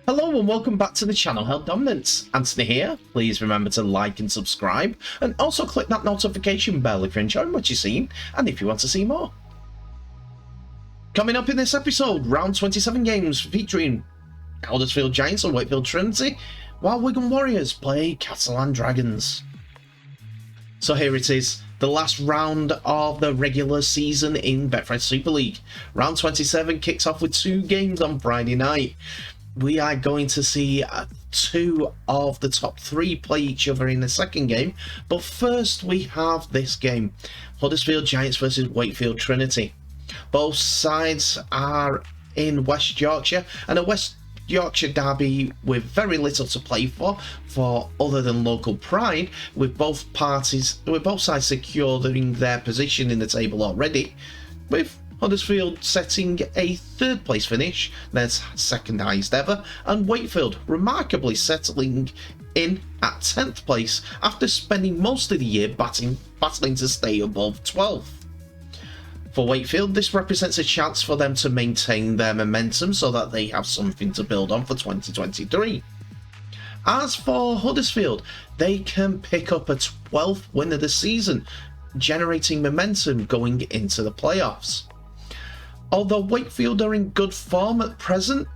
Hello and welcome back to the channel Held Dominance. Anthony here. Please remember to like and subscribe, and also click that notification bell if you're enjoying what you're seeing and if you want to see more. Coming up in this episode, round 27 games featuring Huddersfield Giants and Wakefield Trinity, while Wigan Warriors play Catalan Dragons. So here it is, the last round of the regular season in Betfred Super League. Round 27 kicks off with 2 games on Friday night. We are going to see 2 of the top 3 play each other in the second game. But first we have this game, Huddersfield Giants versus Wakefield Trinity. Both sides are in West Yorkshire, and a West Yorkshire derby with very little to play for other than local pride, with both sides securing their position in the table already, with Huddersfield setting a 3rd place finish, their 2nd highest ever, and Wakefield remarkably settling in at 10th place after spending most of the year battling to stay above 12th. For Wakefield, this represents a chance for them to maintain their momentum so that they have something to build on for 2023. As for Huddersfield, they can pick up a 12th win of the season, generating momentum going into the playoffs. Although Wakefield are in good form at present,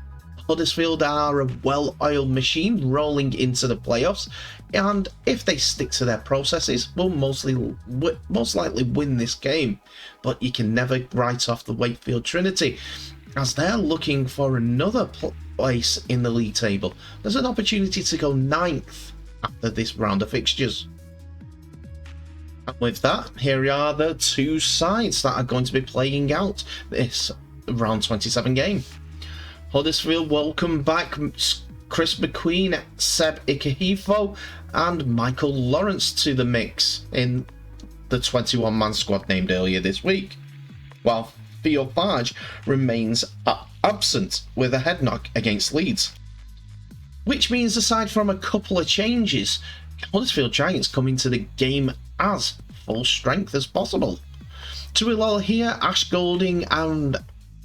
Huddersfield are a well-oiled machine rolling into the playoffs, and if they stick to their processes, will most likely win this game. But you can never write off the Wakefield Trinity, as they're looking for another place in the league table. There's an opportunity to go 9th after this round of fixtures. And with that, here are the 2 sides that are going to be playing out this round 27 game. Huddersfield welcome back Chris McQueen, Seb Ikehefo and Michael Lawrence to the mix in the 21-man squad named earlier this week, while Theo Barge remains absent with a head knock against Leeds. Which means, aside from a couple of changes, Huddersfield Giants come into the game as full strength as possible. To here, Ash Golding and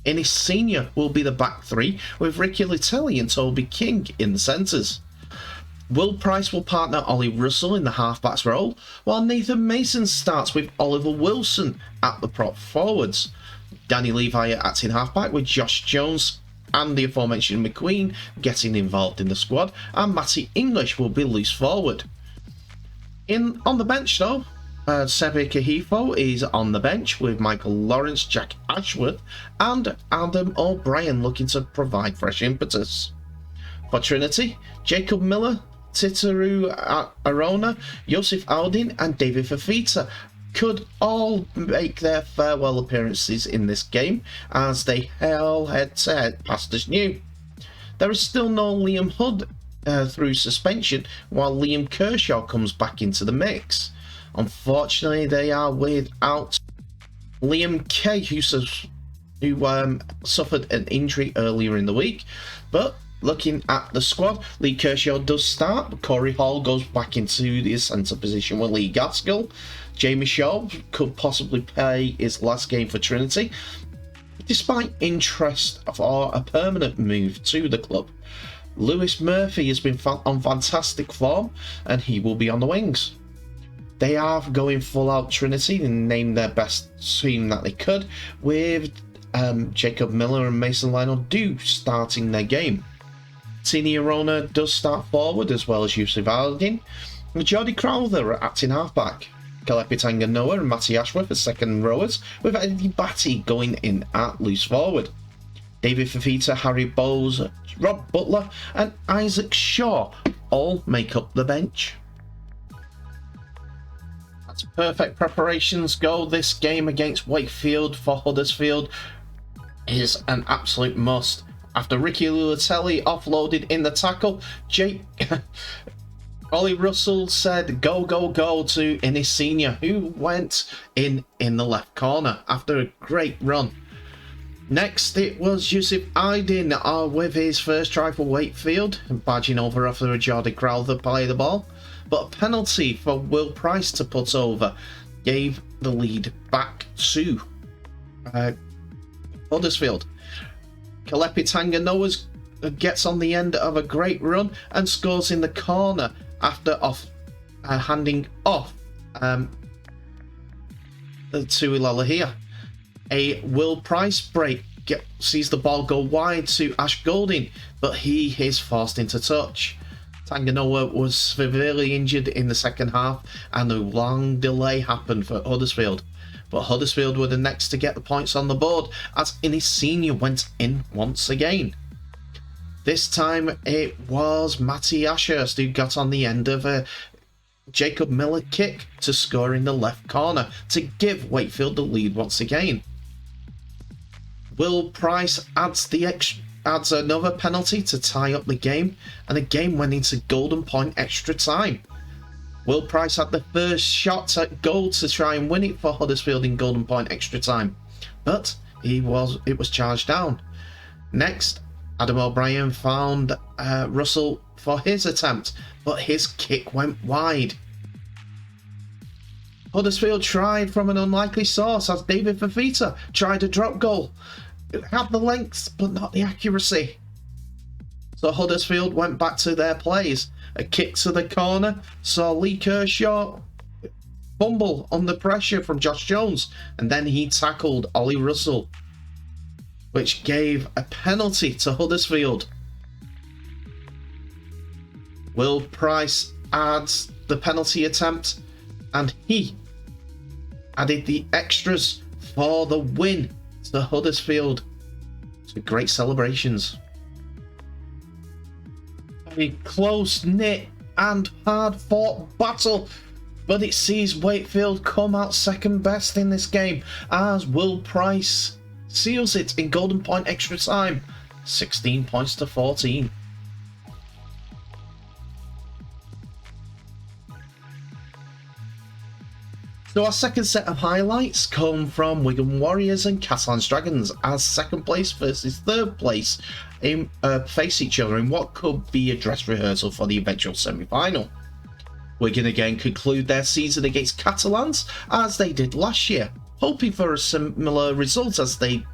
Innis Senior will be the back 3, with Ricky Litelli and Toby King in the centres. Will Price will partner Ollie Russell in the half-backs role, while Nathan Mason starts with Oliver Wilson at the prop forwards. Danny Levi at acting half-back, with Josh Jones and the aforementioned McQueen getting involved in the squad, and Matty English will be loose forward. On the bench though, Seb Ikehefo is on the bench with Michael Lawrence, Jack Ashworth and Adam O'Brien looking to provide fresh impetus. For Trinity, Jacob Miller, Titaru Arona, Yosef Aldin and David Fafita could all make their farewell appearances in this game as they all head to head past us new. There is still no Liam Hood through suspension, while Liam Kershaw comes back into the mix. Unfortunately, they are without Liam Kay, who suffered an injury earlier in the week. But looking at the squad, Lee Kershaw does start, but Corey Hall goes back into the centre position with Lee Gaskell. Jamie Shaw could possibly play his last game for Trinity, despite interest for a permanent move to the club. Lewis Murphy has been on fantastic form, and he will be on the wings. They are going full out Trinity and named their best team that they could, with Jacob Miller and Mason Lionel starting their game. Tini Arona does start forward, as well as Yusuf Aldin, with Jordy Crowther acting halfback. Kalepi Tanganoa and Matty Ashworth as second rowers, with Eddie Batty going in at loose forward. David Fafita, Harry Bowles, Rob Butler and Isaac Shaw all make up the bench. That's perfect preparations go. This game against Wakefield for Huddersfield is an absolute must. After Ricky Litelli offloaded in the tackle, Ollie Russell said go, go, go to Innis Senior, who went in the left corner after a great run. Next, it was Yusuf Aydin with his first try for Wakefield, badging over after a Jordy Crowther play the ball. But a penalty for Will Price to put over gave the lead back to Huddersfield. Kalepi Tanganoa's gets on the end of a great run and scores in the corner after handing off to Ilala here. A Will Price break sees the ball go wide to Ash Golding, but he is forced into touch. Tanganoa was severely injured in the second half, and a long delay happened for Huddersfield. But Huddersfield were the next to get the points on the board, as Innis Senior went in once again. This time it was Matty Ashurst who got on the end of a Jacob Miller kick to score in the left corner to give Wakefield the lead once again. Will Price adds another penalty to tie up the game, and the game went into golden point extra time. Will Price had the first shot at goal to try and win it for Huddersfield in golden point extra time, but it was charged down. Next, Adam O'Brien found Russell for his attempt, but his kick went wide. Huddersfield tried from an unlikely source as David Fafita tried a drop goal. It had the length, but not the accuracy. So Huddersfield went back to their plays. A kick to the corner saw Lee Kershaw fumble under pressure from Josh Jones, and then he tackled Ollie Russell, which gave a penalty to Huddersfield. Will Price adds the penalty attempt, and he added the extras for the win to Huddersfield. So great celebrations. A close-knit and hard-fought battle, but it sees Wakefield come out second best in this game as Will Price seals it in golden point extra time, 16 points to 14. So our second set of highlights come from Wigan Warriors and Catalans Dragons, as second place versus third place face each other in what could be a dress rehearsal for the eventual semi-final. Wigan again conclude their season against Catalans as they did last year, hoping for a similar result as they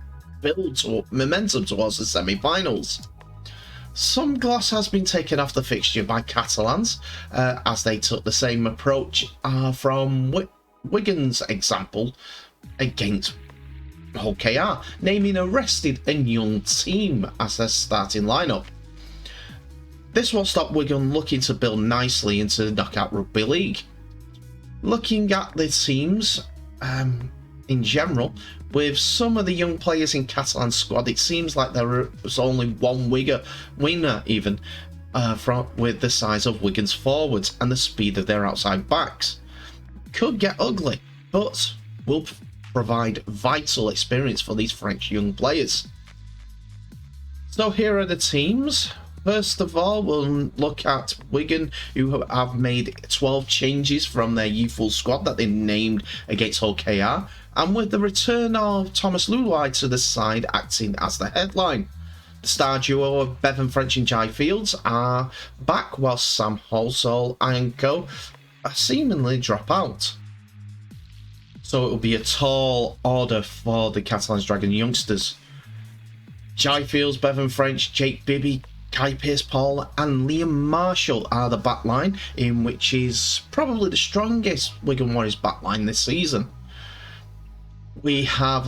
build momentum towards the semi-finals. Some gloss has been taken off the fixture by Catalans as they took the same approach from Wigan's example against OKR, naming a rested and young team as their starting lineup. This will stop Wigan looking to build nicely into the Knockout Rugby League. Looking at the teams in general, with some of the young players in Catalan's squad, it seems like there was only one winger even with the size of Wigan's forwards and the speed of their outside backs. Could get ugly, but will provide vital experience for these French young players. So here are the teams. First of all, we'll look at Wigan, who have made 12 changes from their youthful squad that they named against OKR, and with the return of Thomas Luluai to the side acting as the headline. The star duo of Bevan French and Jai Fields are back, whilst Sam Halsall and co seemingly drop out. So it will be a tall order for the Catalans Dragon youngsters. Jai Fields, Bevan French, Jake Bibby, Kai Pearce-Paul and Liam Marshall are the backline, in which is probably the strongest Wigan Warriors backline this season. We have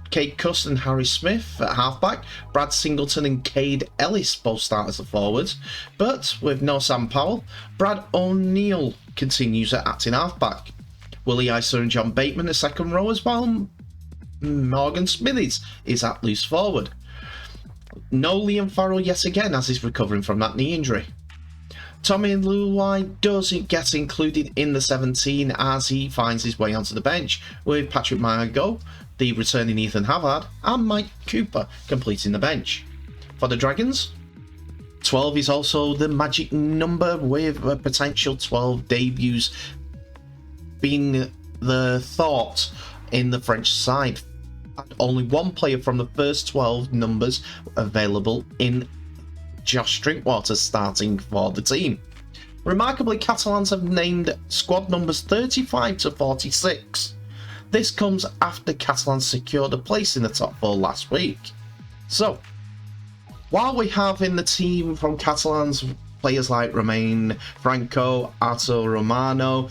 Cade Cuss and Harry Smith at halfback, Brad Singleton and Cade Ellis both start as the forwards, but with no Sam Powell, Brad O'Neill continues at acting halfback. Willie Isa and John Bateman are second rowers, while Morgan Smithies is at loose forward. No Liam Farrell yet again, as he's recovering from that knee injury. Tommy Luluai doesn't get included in the 17 as he finds his way onto the bench, with Patrick Margot, the returning Ethan Havard, and Mike Cooper completing the bench. For the Dragons, 12 is also the magic number, with a potential 12 debuts being the thought in the French side. And only one player from the first 12 numbers available in Josh Drinkwater starting for the team. Remarkably, Catalans have named squad numbers 35 to 46. This comes after Catalans secured a place in the top 4 last week. So, While we have in the team from Catalans players like Romain Franco, Artur Romano,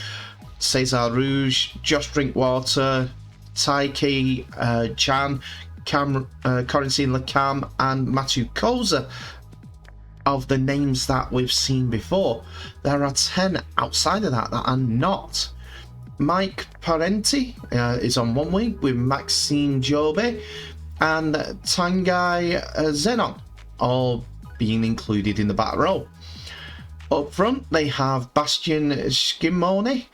Cesar Rouge, Josh Drinkwater, Taiki Chan, Corentin Lecam, and Matthew Koza, of the names that we've seen before, there are 10 outside of that are not. Mike Parenti is on one wing with Maxime Jobe and Tanguy Zenon all being included in the back row. Up front, they have Bastian Schimone,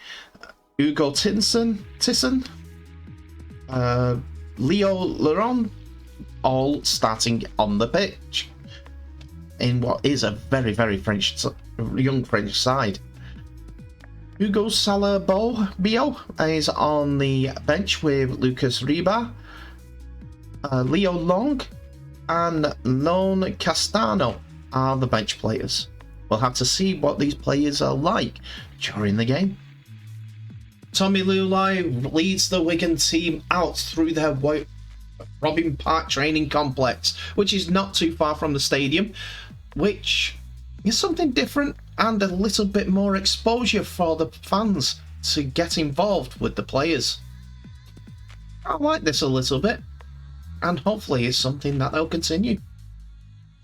Hugo Tisson, Leo Laurent, all starting on the pitch in what is a very, very young French side. Hugo Salabio is on the bench with Lucas Riba, Leo Long, and Non Castano are the bench players. We'll have to see what these players are like during the game. Tommy Lulai leads the Wigan team out through their Robin Park training complex, which is not too far from the stadium, which is something different and a little bit more exposure for the fans to get involved with the players. I like this a little bit, and hopefully it's something that they'll continue.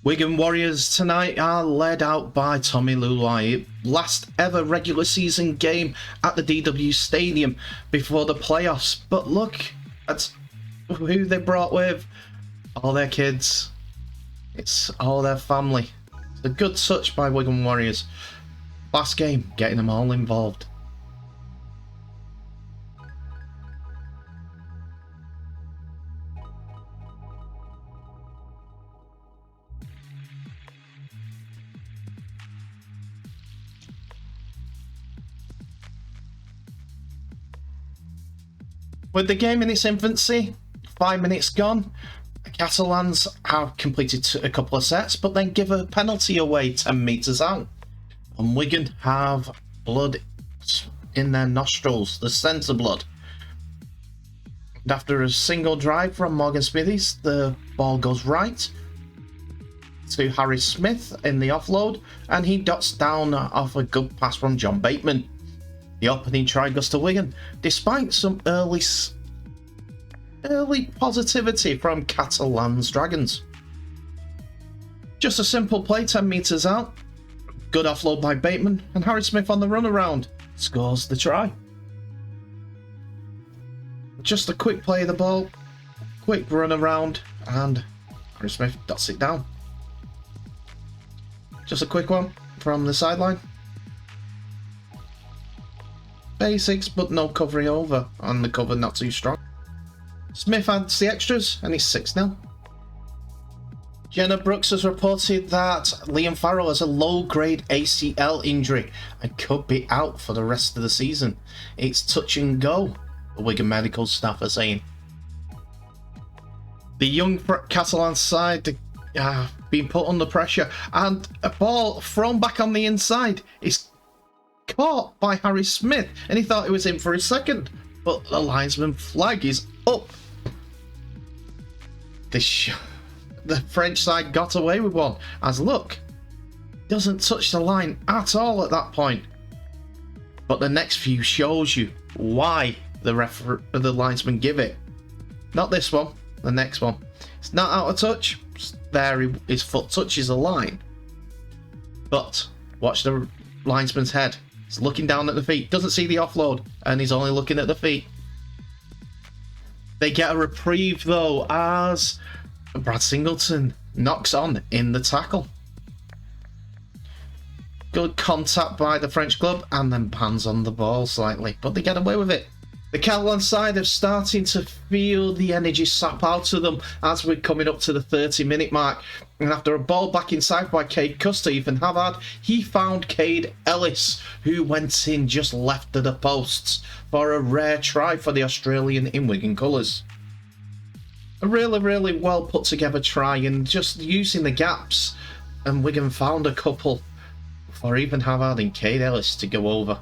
Wigan Warriors tonight are led out by Tommy Lulai. Last ever regular season game at the DW Stadium before the playoffs. But look at who they brought with. All their kids. It's all their family. It's a good touch by Wigan Warriors. Last game, getting them all involved. With the game in its infancy, 5 minutes gone, Catalans have completed a couple of sets, but then give a penalty away 10 metres out. And Wigan have blood in their nostrils, the centre blood. And after a single drive from Morgan Smithies, the ball goes right to Harry Smith in the offload, and he dots down off a good pass from John Bateman. The opening try goes to Wigan, despite some early positivity from Catalans Dragons. Just a simple play 10 metres out, good offload by Bateman, and Harry Smith on the runaround scores the try. Just a quick play of the ball, quick run around, and Harry Smith dots it down. Just a quick one from the sideline. Basics, but no covering over, and the cover not too strong. Smith adds the extras, and he's 6-0. Jenna Brooks has reported that Liam Farrell has a low-grade ACL injury and could be out for the rest of the season. It's touch and go, the Wigan medical staff are saying. The young Catalan side being put under pressure, and a ball thrown back on the inside is caught by Harry Smith, and he thought it was in for a second, but the linesman flag is up. The French side got away with one, as look, doesn't touch the line at all at that point. But the next view shows you why the linesman give it. Not this one, the next one. It's not out of touch. There, his foot touches the line. But watch the linesman's head. He's looking down at the feet, doesn't see the offload, and he's only looking at the feet. They get a reprieve though, as Brad Singleton knocks on in the tackle. Good contact by the French club, and then bands on the ball slightly, but they get away with it. The Catalan side are starting to feel the energy sap out of them as we're coming up to the 30-minute mark. And after a ball back inside by Cade Custer, Ethan Havard, he found Cade Ellis, who went in just left of the posts for a rare try for the Australian in Wigan colours. A really, really well put together try, and just using the gaps, and Wigan found a couple for Ethan Havard and Cade Ellis to go over.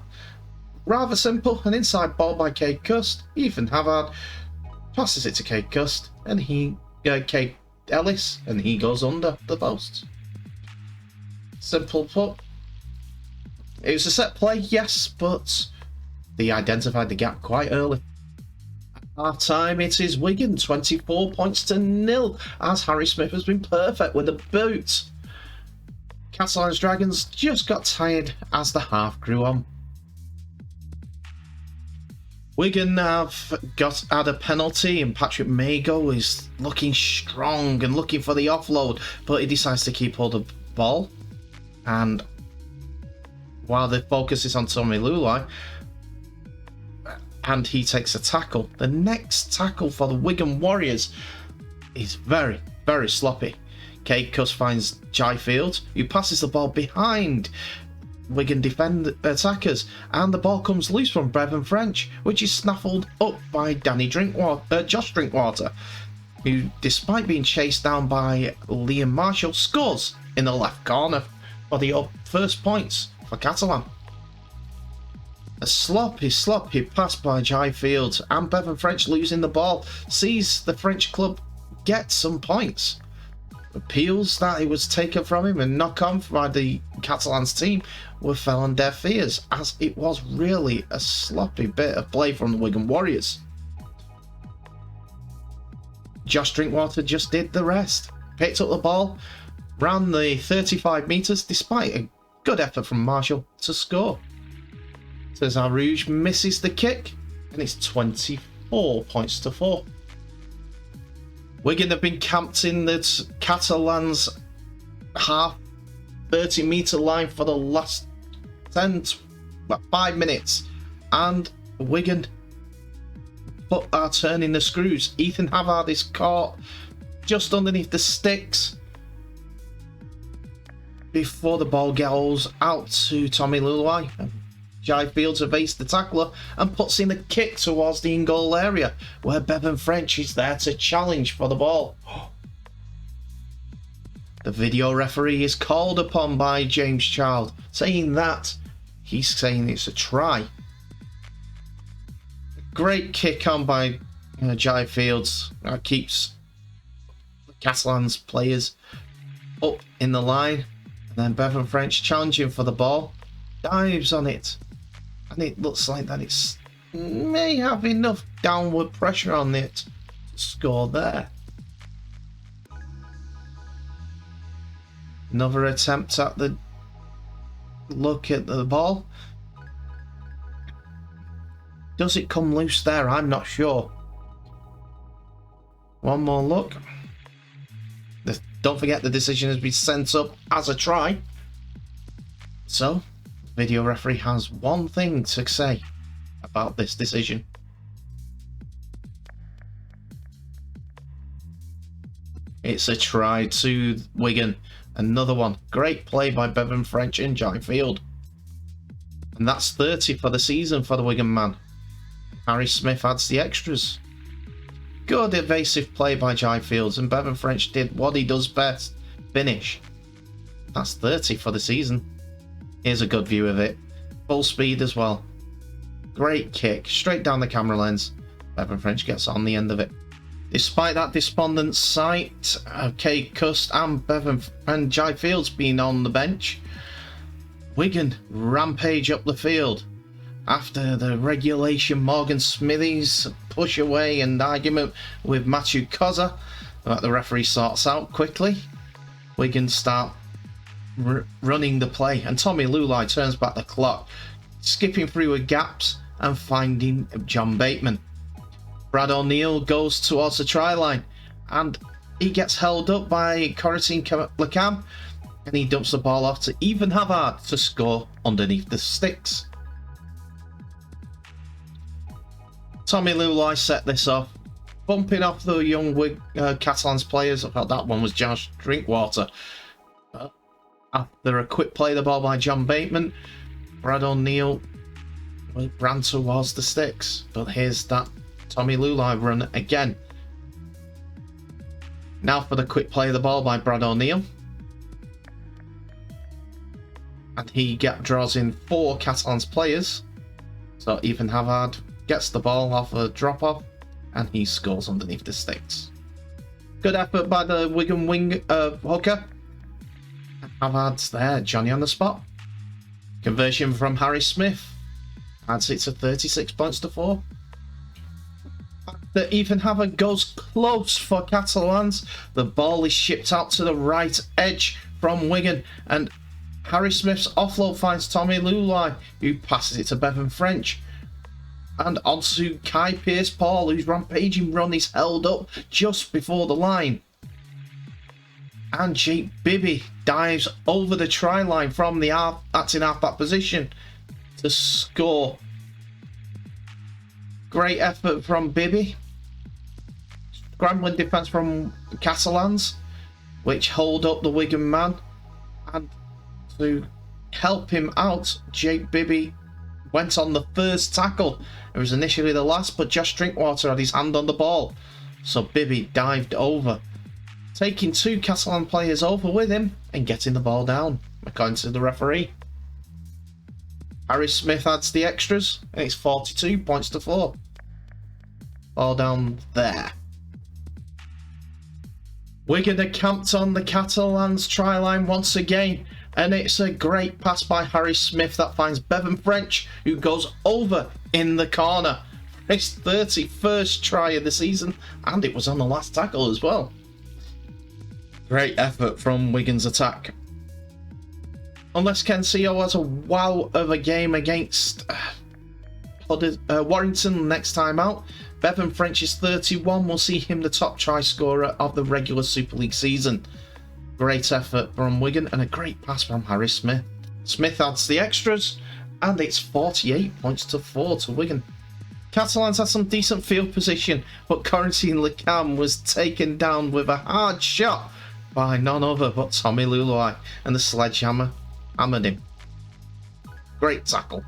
Rather simple, an inside ball by Cade Cust. Ethan Havard passes it to Cade Cust, and Cade Ellis, and he goes under the post. Simple put. It was a set play, yes, but they identified the gap quite early. At half time, it is Wigan 24 points to 0, as Harry Smith has been perfect with a boot. Catalans Dragons just got tired as the half grew on. Wigan have had a penalty, and Patrick Mago is looking strong and looking for the offload, but he decides to keep hold of the ball. And while the focus is on Tommy Lulai, and he takes a tackle, the next tackle for the Wigan Warriors is very, very sloppy. Kate Cuss finds Hiighfield, who passes the ball behind Wigan attackers, and the ball comes loose from Bevan French, which is snaffled up by Josh Drinkwater, who, despite being chased down by Liam Marshall, scores in the left corner for the first points for Catalan. A sloppy pass by Hiighfield, and Bevan French, losing the ball, sees the French club get some points. Appeals that it was taken from him and knock on by the Catalans team fell on deaf ears, as it was really a sloppy bit of play from the Wigan Warriors. Josh Drinkwater just did the rest. Picked up the ball, ran the 35 metres despite a good effort from Marshall to score. Cesar Rouge misses the kick, and it's 24 points to 4. Wigan have been camped in the Catalans half 30-metre line for the last 5 minutes, and Wigan are turning the screws. Ethan Havard is caught just underneath the sticks before the ball goes out to Tommy Lulai. Hiighfield evades the tackler and puts in the kick towards the in-goal area, where Bevan French is there to challenge for the ball. The video referee is called upon by James Child, saying it's a try. Great kick on by Hiighfield. Keeps the Catalans players up in the line, and then Bevan French challenging for the ball, dives on it. And it looks like that it may have enough downward pressure on it to score there. Another attempt at the look at the ball. Does it come loose there? I'm not sure. One more look. Don't forget the decision has been sent up as a try. So, video referee has one thing to say about this decision. It's a try to Wigan. Another one. Great play by Bevan French and Hiighfield. And that's 30 for the season for the Wigan man. Harry Smith adds the extras. Good evasive play by Hiighfield, and Bevan French did what he does best, finish. That's 30 for the season. Here's a good view of it. Full speed as well. Great kick, straight down the camera lens. Bevan French gets on the end of it. Despite that despondent sight, Kate Cust and Highfield's been on the bench, Wigan rampage up the field. After the regulation Morgan Smithies push away and argument with Matthew Koza that the referee sorts out quickly, Wigan start running the play, and Tommy Lulai turns back the clock, skipping through the gaps and finding John Bateman. Brad O'Neill goes towards the try line, and he gets held up by Corentin Lacam, and he dumps the ball off to Ethan Havard to score underneath the sticks. Tommy Lulai set this off, bumping off the young Catalans players. I thought that one was Josh Drinkwater. After a quick play the ball by John Bateman, Brad O'Neill ran towards the sticks. But here's that Tommy Lulai run again. Now for the quick play of the ball by Brad O'Neill. And he draws in 4 Catalans players. So Ethan Havard gets the ball off a drop-off, and he scores underneath the sticks. Good effort by the Wigan wing hooker. Havertz there, Johnny on the spot. Conversion from Harry Smith. Adds it to 36 points to 4. That Ethan Havertz goes close for Catalans. The ball is shipped out to the right edge from Wigan, and Harry Smith's offload finds Tommy Lulai, who passes it to Bevan French. And onto Kai Pearce-Paul, whose rampaging run is held up just before the line. And Jake Bibby dives over the try line from the acting half-back position to score. Great effort from Bibby. Scrambling defence from Catalans, which hold up the Wigan man. And to help him out, Jake Bibby went on the first tackle. It was initially the last, but Josh Drinkwater had his hand on the ball, so Bibby dived over, taking 2 Catalan players over with him and getting the ball down, according to the referee. Harry Smith adds the extras, and it's 42 points to 4. Ball down there. Wigan are camped on the Catalans try line once again, and it's a great pass by Harry Smith that finds Bevan French, who goes over in the corner for his 31st try of the season, and it was on the last tackle as well. Great effort from Wigan's attack. Unless Kensio has a wow of a game against Warrington next time out, Bevan French is 31. Will see him the top try scorer of the regular Super League season. Great effort from Wigan and a great pass from Harry Smith. Smith adds the extras, and it's 48 points to 4 to Wigan. Catalans had some decent field position, but Corentin Lecam was taken down with a hard shot by none other but Tommy Lulai, and the sledgehammer hammered him. Great tackle.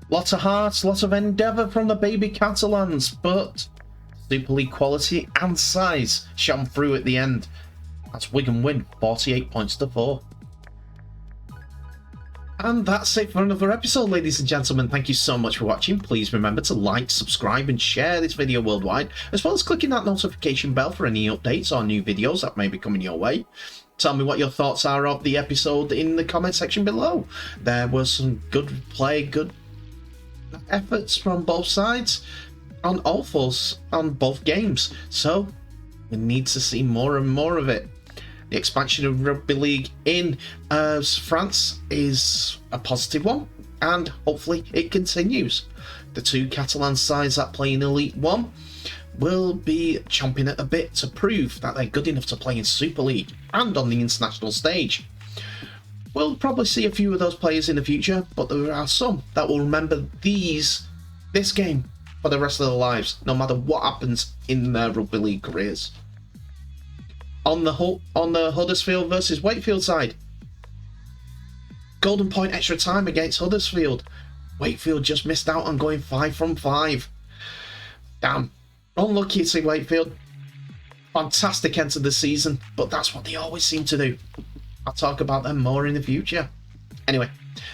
Lots of hearts, lots of endeavour from the baby Catalans, but Super League quality and size shone through at the end. That's Wigan win 48 points to 4. And that's it for another episode, ladies and gentlemen. Thank you so much for watching. Please remember to like, subscribe and share this video worldwide, as well as clicking that notification bell for any updates or new videos that may be coming your way. Tell me what your thoughts are of the episode in the comment section below. There was some good play, good efforts from both sides on all fours on both games, so we need to see more and more of it. The expansion of rugby league in France is a positive one, and hopefully it continues. The 2 Catalan sides that play in Elite 1 will be chomping at a bit to prove that they're good enough to play in Super League and on the international stage. We'll probably see a few of those players in the future, but there are some that will remember this game for the rest of their lives, no matter what happens in their rugby league careers. On the Huddersfield versus Wakefield side, golden point extra time against Huddersfield. Wakefield just missed out on going 5 from 5. Damn, unlucky to Wakefield. Fantastic end to the season, but that's what they always seem to do. I'll talk about them more in the future. Anyway,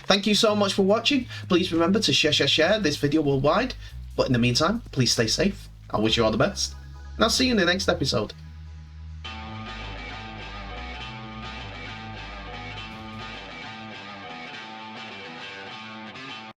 thank you so much for watching. Please remember to share this video worldwide. But in the meantime, please stay safe. I wish you all the best, and I'll see you in the next episode.